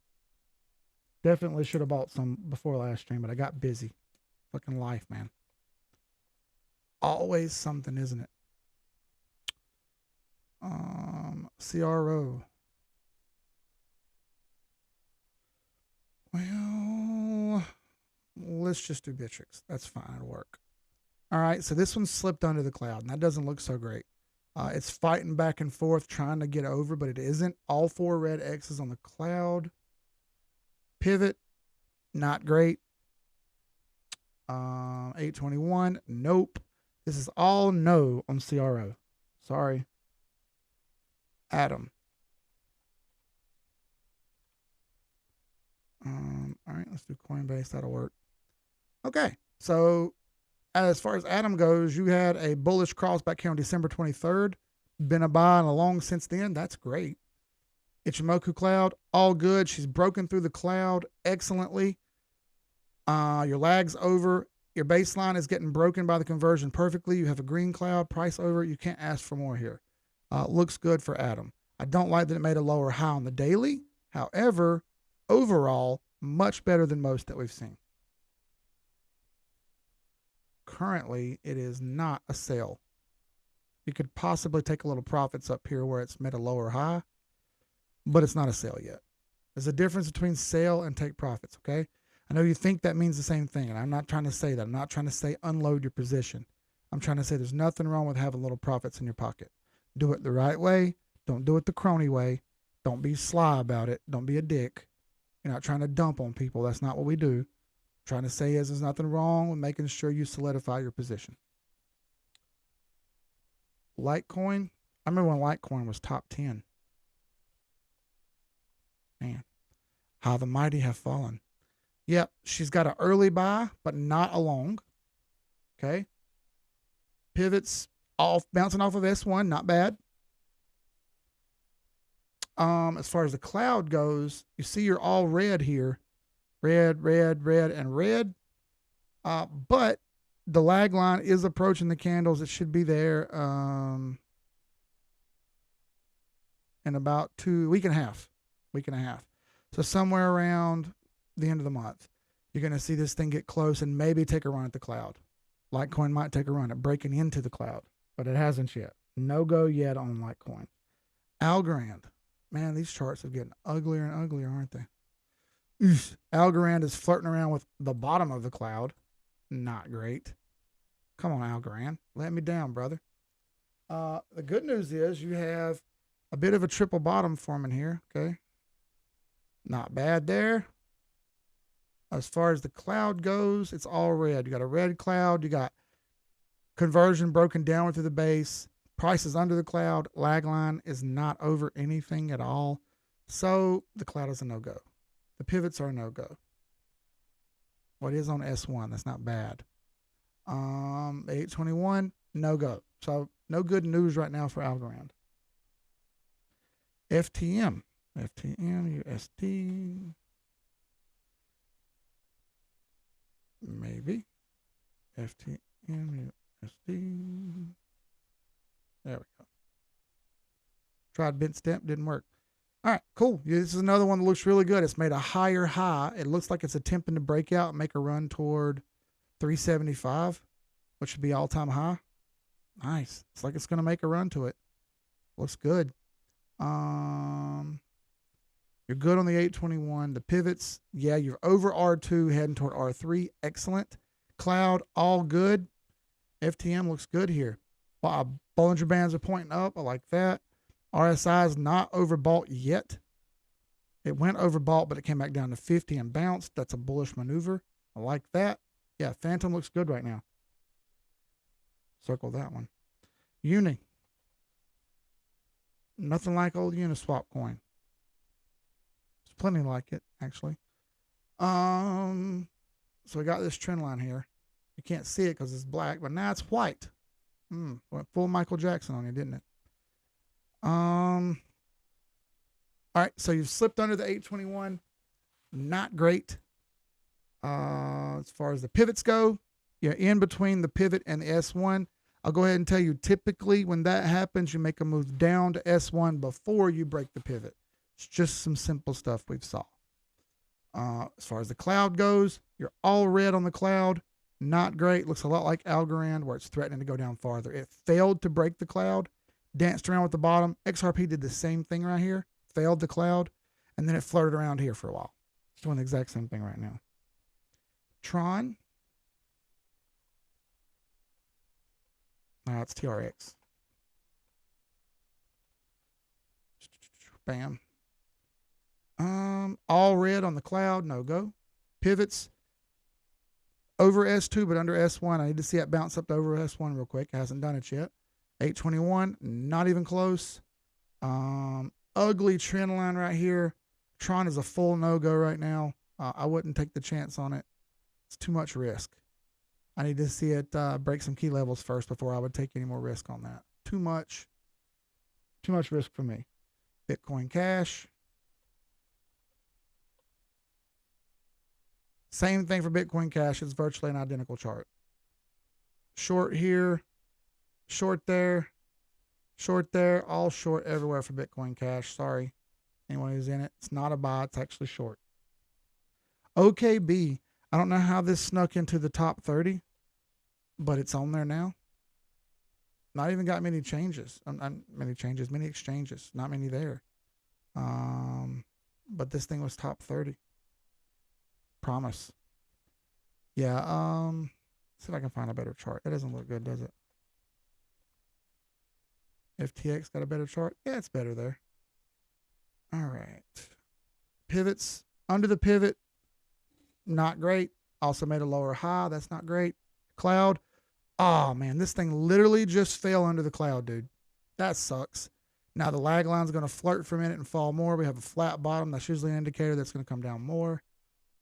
Definitely should have bought some before last stream, but I got busy. Fucking life, man. Always something, isn't it? CRO. Well, let's just do Bitrix. That's fine. It'll work. All right, so this one slipped under the cloud, and that doesn't look so great. It's fighting back and forth, trying to get over, but it isn't. All 4 red X's on the cloud. Pivot, not great. 821, nope. This is all no on CRO. Sorry. Atom. All right, let's do Coinbase. That'll work. Okay, so as far as Atom goes, you had a bullish cross back here on December 23rd. Been a buy and a long since then. That's great. Ichimoku cloud, all good. She's broken through the cloud excellently. Your lag's over. Your baseline is getting broken by the conversion perfectly. You have a green cloud, price over. You can't ask for more here. Looks good for Atom. I don't like that it made a lower high on the daily. However, overall, much better than most that we've seen. Currently, it is not a sale. You could possibly take a little profits up here where it's made a lower high, but it's not a sale yet. There's a difference between sale and take profits, okay? I know you think that means the same thing, and I'm not trying to say that. I'm not trying to say unload your position. I'm trying to say there's nothing wrong with having little profits in your pocket. Do it the right way. Don't do it the crony way. Don't be sly about it. Don't be a dick. You're not trying to dump on people. That's not what we do. Trying to say is there's nothing wrong with making sure you solidify your position. Litecoin. I remember when Litecoin was top 10. Man, how the mighty have fallen. Yep, she's got an early buy, but not a long. Okay. Pivots off, bouncing off of S1, not bad. As far as the cloud goes, you see you're all red here. Red, red, red, and red. But the lag line is approaching the candles. It should be there in about week and a half. So somewhere around the end of the month, you're going to see this thing get close and maybe take a run at the cloud. Litecoin might take a run at breaking into the cloud, but it hasn't yet. No go yet on Litecoin. Algorand. Man, these charts are getting uglier and uglier, aren't they? Algorand is flirting around with the bottom of the cloud. Not great. Come on, Algorand. Let me down, brother. The good news is you have a bit of a triple bottom forming here. Okay. Not bad there. As far as the cloud goes, it's all red. You got a red cloud. You got conversion broken down through the base. Price is under the cloud. Lag line is not over anything at all. So the cloud is a no-go. The pivots are a no-go. What is on S1? That's not bad. 821, no-go. So no good news right now for Algorand. FTM. FTM, USD. Maybe. FTM. MUSD. There we go. Tried bent stamp, didn't work. All right, cool. This is another one that looks really good. It's made a higher high. It looks like it's attempting to break out and make a run toward 375, which should be all-time high. Nice. It's like it's going to make a run to it. Looks good. You're good on the 821. The pivots, yeah, you're over R2, heading toward R3. Excellent. Cloud, all good. FTM looks good here. Wow, Bollinger Bands are pointing up. I like that. RSI is not overbought yet. It went overbought, but it came back down to 50 and bounced. That's a bullish maneuver. I like that. Yeah, Phantom looks good right now. Circle that one. Uni. Nothing like old Uniswap coin. There's plenty like it, actually. So we got this trend line here. You can't see it because it's black, but now it's white. Went full Michael Jackson on you, didn't it? All right, so you've slipped under the 821. Not great. As far as the pivots go, you're in between the pivot and the S1. I'll go ahead and tell you, typically when that happens, you make a move down to S1 before you break the pivot. It's just some simple stuff we've saw. As far as the cloud goes, you're all red on the cloud. Not great. Looks a lot like Algorand, where it's threatening to go down farther. It failed to break the cloud, danced around with the bottom. XRP did the same thing right here, failed the cloud, and then it flirted around here for a while. It's doing the exact same thing right now. Tron. It's TRX. Bam. All red on the cloud, no go. Pivots over S2, but under S1. I need to see it bounce up to over S1 real quick. It hasn't done it yet. 821, not even close. Ugly trend line right here. Tron is a full no-go right now. I wouldn't take the chance on it. It's too much risk. I need to see it break some key levels first before I would take any more risk on that. Too much risk for me. Bitcoin Cash. Same thing for Bitcoin Cash. It's virtually an identical chart. Short here, short there, all short everywhere for Bitcoin Cash. Sorry, anyone who's in it. It's not a buy. It's actually short. OKB. I don't know how this snuck into the top 30, but it's on there now. Not even got many changes. Many exchanges. Not many there. But this thing was top 30. Promise. Yeah, see if I can find a better chart. It doesn't look good, does it? FTX got a better chart? Yeah, it's better there. All right. Pivots. Under the pivot, not great. Also made a lower high. That's not great. Cloud. Oh, man, this thing literally just fell under the cloud, dude. That sucks. Now the lag line's going to flirt for a minute and fall more. We have a flat bottom. That's usually an indicator that's going to come down more.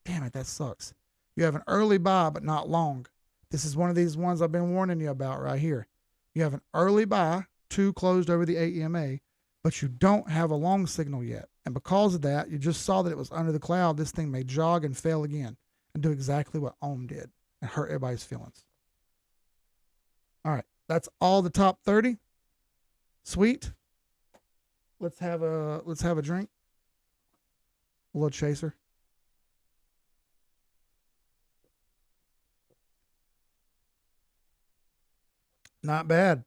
Damn it, that sucks. You have an early buy, but not long. This is one of these ones I've been warning you about right here. You have an early buy, 2 closed over the AEMA, but you don't have a long signal yet. And because of that, you just saw that it was under the cloud. This thing may jog and fail again and do exactly what Ohm did and hurt everybody's feelings. All right, that's all the top 30. Sweet. Let's have a drink. A little chaser. Not bad.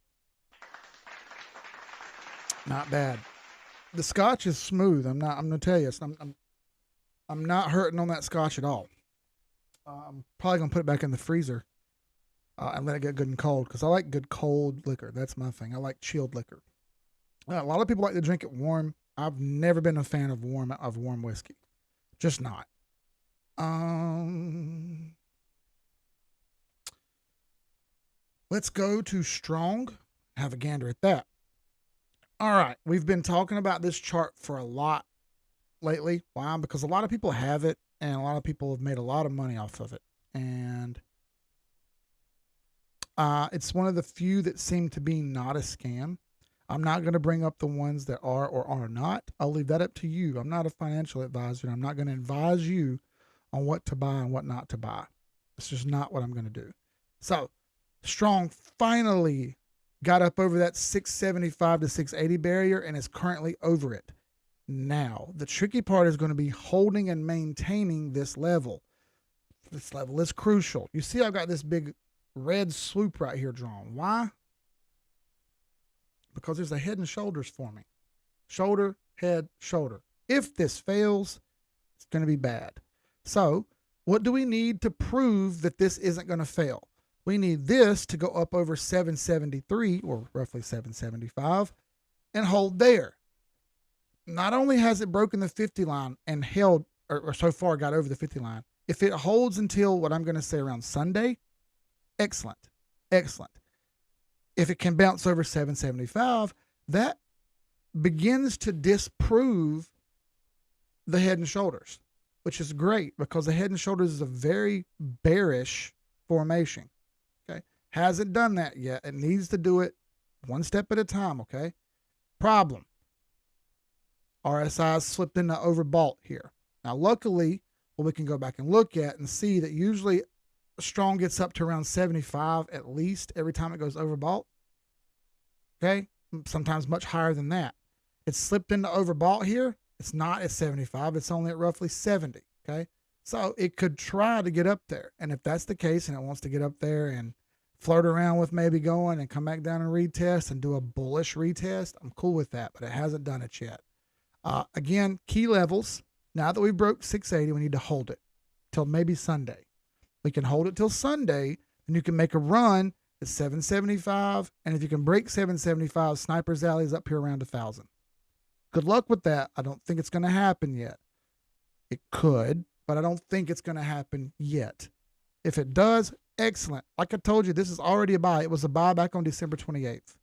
Not bad. The scotch is smooth. I'm gonna tell you, I'm not hurting on that scotch at all. I'm probably gonna put it back in the freezer and let it get good and cold because I like good cold liquor. That's my thing. I like chilled liquor. A lot of people like to drink it warm. I've never been a fan of warm whiskey. Just not. Let's go to Strong. Have a gander at that. All right. We've been talking about this chart for a lot lately. Why? Because a lot of people have it and a lot of people have made a lot of money off of it. And it's one of the few that seem to be not a scam. I'm not going to bring up the ones that are or are not. I'll leave that up to you. I'm not a financial advisor, and I'm not going to advise you on what to buy and what not to buy. It's just not what I'm going to do. So Strong finally got up over that 675 to 680 barrier and is currently over it. Now, the tricky part is going to be holding and maintaining this level. This level is crucial. You see, I've got this big red swoop right here drawn. Why? Because there's a head and shoulders forming. Shoulder, head, shoulder. If this fails, it's going to be bad. So, what do we need to prove that this isn't going to fail? We need this to go up over 773, or roughly 775, and hold there. Not only has it broken the 50 line and held, or so far got over the 50 line, if it holds until what I'm going to say around Sunday, excellent. Excellent. If it can bounce over 775, that begins to disprove the head and shoulders, which is great because the head and shoulders is a very bearish formation. Okay. Hasn't done that yet. It needs to do it one step at a time. Okay. Problem. RSI slipped into overbought here. Now, luckily, what we can go back and look at and see that usually strong gets up to around 75 at least every time it goes overbought. Okay. Sometimes much higher than that. It's slipped into overbought here. It's not at 75. It's only at roughly 70. Okay. So it could try to get up there. And if that's the case and it wants to get up there and flirt around with maybe going and come back down and retest and do a bullish retest, I'm cool with that, but it hasn't done it yet. Again, key levels. Now that we broke 680, we need to hold it till maybe Sunday. We can hold it till Sunday, and you can make a run at 775. And if you can break 775, Sniper's Alley is up here around 1,000. Good luck with that. I don't think it's going to happen yet. It could, but I don't think it's going to happen yet. If it does, excellent. Like I told you, this is already a buy. It was a buy back on December 28th.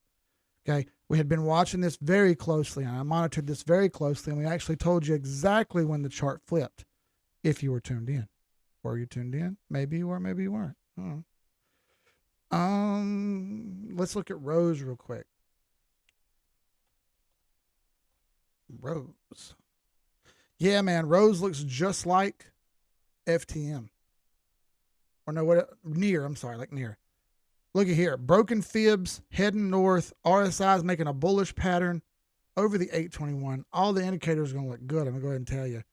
Okay. We had been watching this very closely, and I monitored this very closely, and we actually told you exactly when the chart flipped, if you were tuned in. Were you tuned in? Maybe you were, maybe you weren't. Let's look at Rose real quick. Rose. Yeah, man, Rose looks just like FTM. Or no, what? Near, I'm sorry, like near. Look at here, broken fibs, heading north, RSI is making a bullish pattern over the 821. All the indicators are going to look good. I'm going to go ahead and tell you.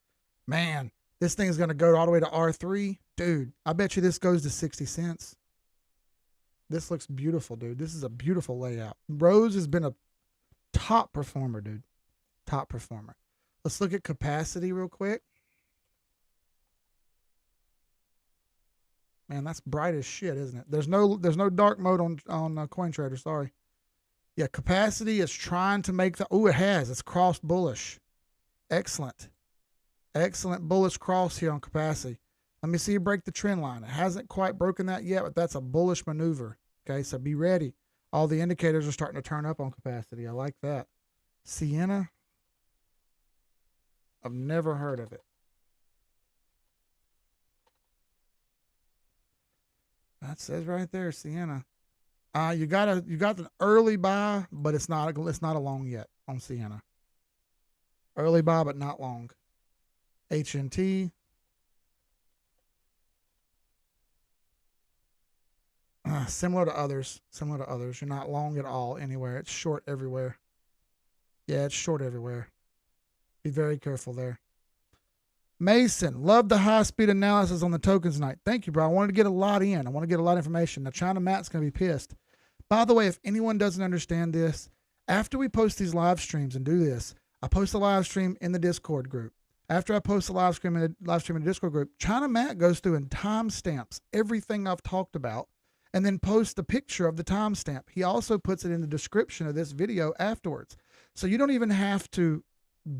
Man, this thing is going to go all the way to R3. Dude, I bet you this goes to 60 cents. This looks beautiful, dude. This is a beautiful layout. Rose has been a top performer, dude. Top performer. Let's look at capacity real quick. Man, that's bright as shit, isn't it? There's no dark mode on CoinTrader. Sorry. Yeah, capacity is trying to make the. Oh, it has. It's crossed bullish. Excellent. Excellent bullish cross here on capacity. Let me see you break the trend line. It hasn't quite broken that yet, but that's a bullish maneuver. Okay, so be ready. All the indicators are starting to turn up on capacity. I like that. Sienna. I've never heard of it. That says right there, Sienna. You got an early buy, but it's not a long yet on Sienna. Early buy, but not long. HNT. Similar to others. Similar to others. You're not long at all anywhere. It's short everywhere. Yeah, it's short everywhere. Be very careful there. Mason, love the high-speed analysis on the tokens tonight. Thank you, bro. I wanted to get a lot in. I want to get a lot of information. Now, China Matt's going to be pissed. By the way, if anyone doesn't understand this, after we post these live streams and do this, I post a live stream in the Discord group. After I post a live stream in the Discord group, China Matt goes through and timestamps everything I've talked about and then posts the picture of the timestamp. He also puts it in the description of this video afterwards. So you don't even have to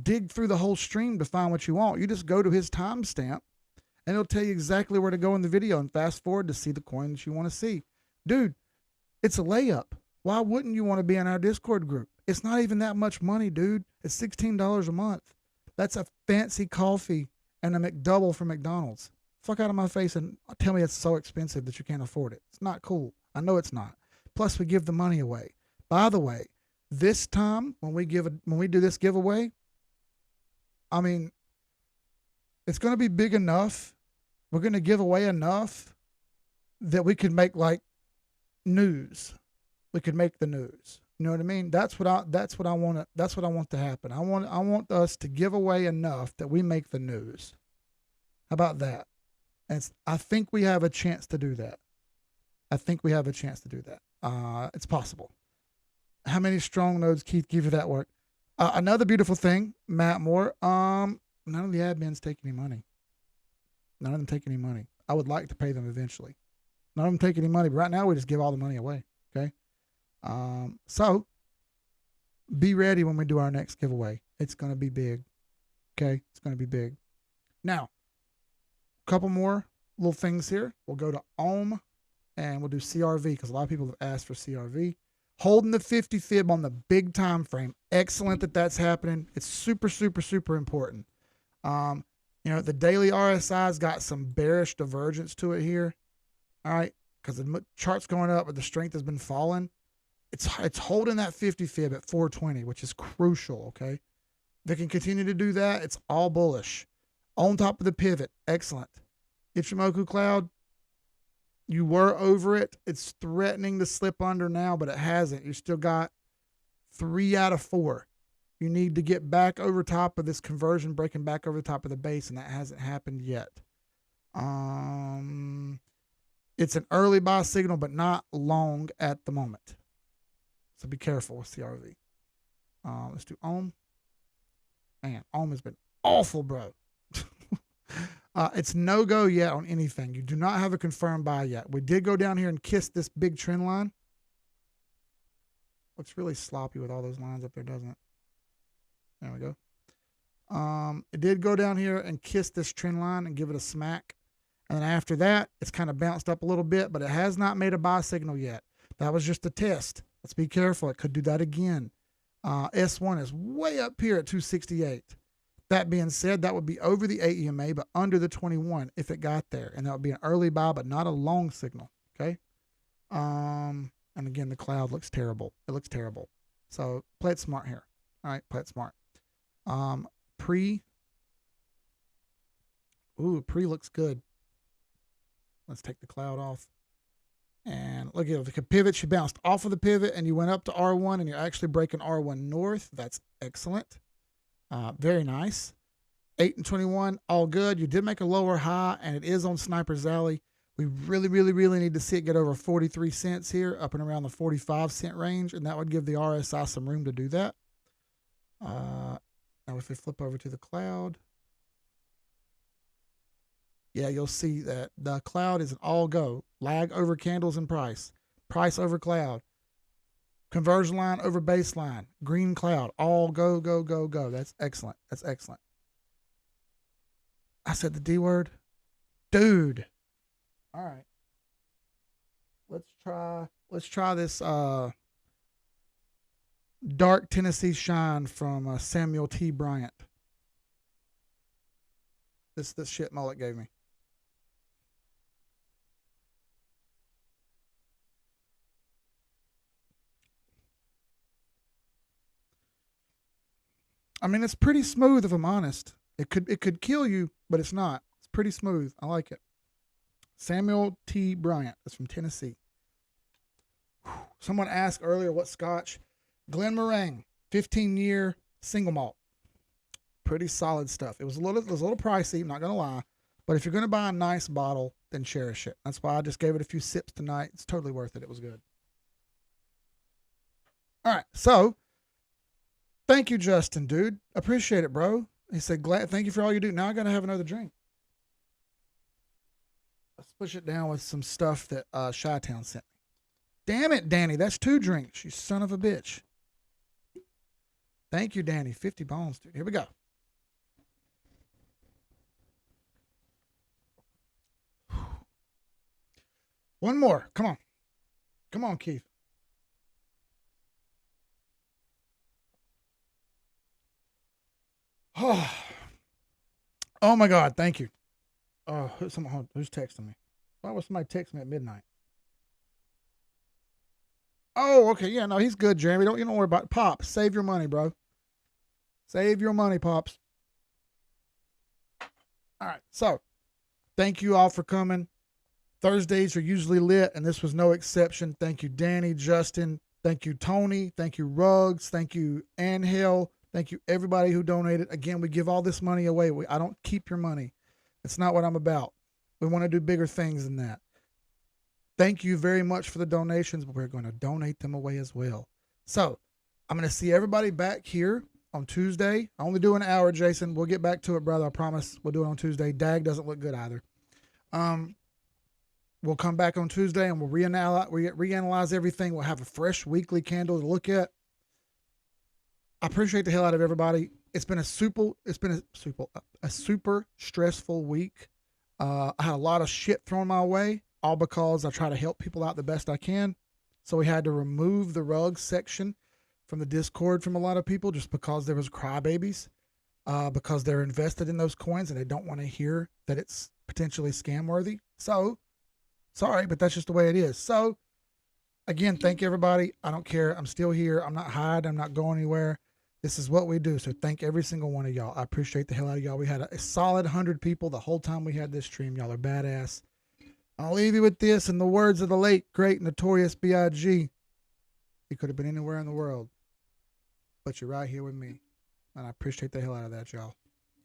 dig through the whole stream to find what you want. You just go to his timestamp and it'll tell you exactly where to go in the video and fast forward to see the coins you want to see. Dude, it's a layup. Why wouldn't you want to be in our Discord group? It's not even that much money, dude. It's $16 a month. That's a fancy coffee and a McDouble from McDonald's. Fuck out of my face and tell me it's so expensive that you can't afford it. It's not cool. I know it's not. Plus, we give the money away. By the way, this time when we do this giveaway, I mean, it's going to be big enough. We're going to give away enough that we can make like news. We could make the news. You know what I mean? That's what I want to happen. I want us to give away enough that we make the news. How about that? And I think we have a chance to do that. It's possible. How many strong nodes, Keith, give you that work? Another beautiful thing, Matt Moore. None of the admins take any money. None of them take any money. I would like to pay them eventually. None of them take any money, but right now we just give all the money away. Okay. So be ready when we do our next giveaway. It's going to be big. Okay. It's going to be big. Now, a couple more little things here. We'll go to Ohm and we'll do CRV because a lot of people have asked for CRV. Holding the 50 fib on the big time frame. Excellent that that's happening. It's super, super, super important. The daily RSI's got some bearish divergence to it here. All right. Because the chart's going up, but the strength has been falling. It's holding that 50 fib at 420, which is crucial. Okay. If it can continue to do that, it's all bullish. On top of the pivot. Excellent. Ichimoku cloud. You were over it. It's threatening to slip under now, but it hasn't. You still got 3 out of 4. You need to get back over top of this conversion, breaking back over the top of the base, and that hasn't happened yet. It's an early buy signal, but not long at the moment. So be careful with CRV. Let's do Ohm. Man, Ohm has been awful, bro. It's no-go yet on anything. You do not have a confirmed buy yet. We did go down here and kiss this big trend line. Looks really sloppy with all those lines up there, doesn't it? There we go. It did go down here and kiss this trend line and give it a smack. And then after that, it's kind of bounced up a little bit, but it has not made a buy signal yet. That was just a test. Let's be careful. It could do that again. S1 is way up here at 268. That being said, that would be over the 8 EMA, but under the 21 if it got there. And that would be an early buy, but not a long signal. Okay. And again, the cloud looks terrible. It looks terrible. So play it smart here. All right. Play it smart. Pre looks good. Let's take the cloud off. And look at the pivot. She bounced off of the pivot and you went up to R1 and you're actually breaking R1 north. That's excellent. Very nice. 8 and 21, all good. You did make a lower high, and it is on Sniper's Alley. We really, really, really need to see it get over 43 cents here, up and around the 45-cent range, and that would give the RSI some room to do that. Now, if we flip over to the cloud, yeah, you'll see that the cloud is an all-go. Lag over candles and price. Price over cloud. Conversion line over baseline. Green cloud. All go, go, go, go. That's excellent. That's excellent. I said the D word. Dude. All right. Let's try this Dark Tennessee Shine from Samuel T. Bryant. This shit mullet gave me. I mean, it's pretty smooth if I'm honest. It could kill you, but it's not. It's pretty smooth. I like it. Samuel T. Bryant. That's from Tennessee. Someone asked earlier what scotch. Glenmorangie, 15-year single malt. Pretty solid stuff. It was a little pricey, I'm not gonna lie. But if you're gonna buy a nice bottle, then cherish it. That's why I just gave it a few sips tonight. It's totally worth it. It was good. All right, so thank you, Justin, dude. Appreciate it, bro. He said, thank you for all you do. Now I gotta have another drink. Let's push it down with some stuff that Chi-Town sent me. Damn it, Danny. That's 2 drinks, you son of a bitch. Thank you, Danny. 50 bones, dude. Here we go. One more. Come on. Come on, Keith. Oh my God. Thank you. Who's texting me? Why would somebody text me at midnight? Oh, okay. Yeah, no, he's good, Jeremy. You don't worry about it. Pops, save your money, bro. Save your money, Pops. All right. So, thank you all for coming. Thursdays are usually lit, and this was no exception. Thank you, Danny, Justin. Thank you, Tony. Thank you, Ruggs. Thank you, Angel. Thank you, everybody who donated. Again, we give all this money away. I don't keep your money. It's not what I'm about. We want to do bigger things than that. Thank you very much for the donations, but we're going to donate them away as well. So I'm going to see everybody back here on Tuesday. I only do an hour, Jason. We'll get back to it, brother. I promise. We'll do it on Tuesday. Dag doesn't look good either. We'll come back on Tuesday and we'll reanalyze everything. We'll have a fresh weekly candle to look at. I appreciate the hell out of everybody. It's been a super stressful week. I had a lot of shit thrown my way, all because I try to help people out the best I can. So we had to remove the rugs section from the Discord from a lot of people just because there was crybabies, because they're invested in those coins and they don't want to hear that it's potentially scam worthy. So sorry, but that's just the way it is. So again, thank everybody. I don't care. I'm still here. I'm not hiding. I'm not going anywhere. This is what we do. So thank every single one of y'all. I appreciate the hell out of y'all. We had a solid 100 people the whole time we had this stream. Y'all are badass. I'll leave you with this in the words of the late, great, notorious B.I.G. You could have been anywhere in the world, but you're right here with me. And I appreciate the hell out of that, y'all.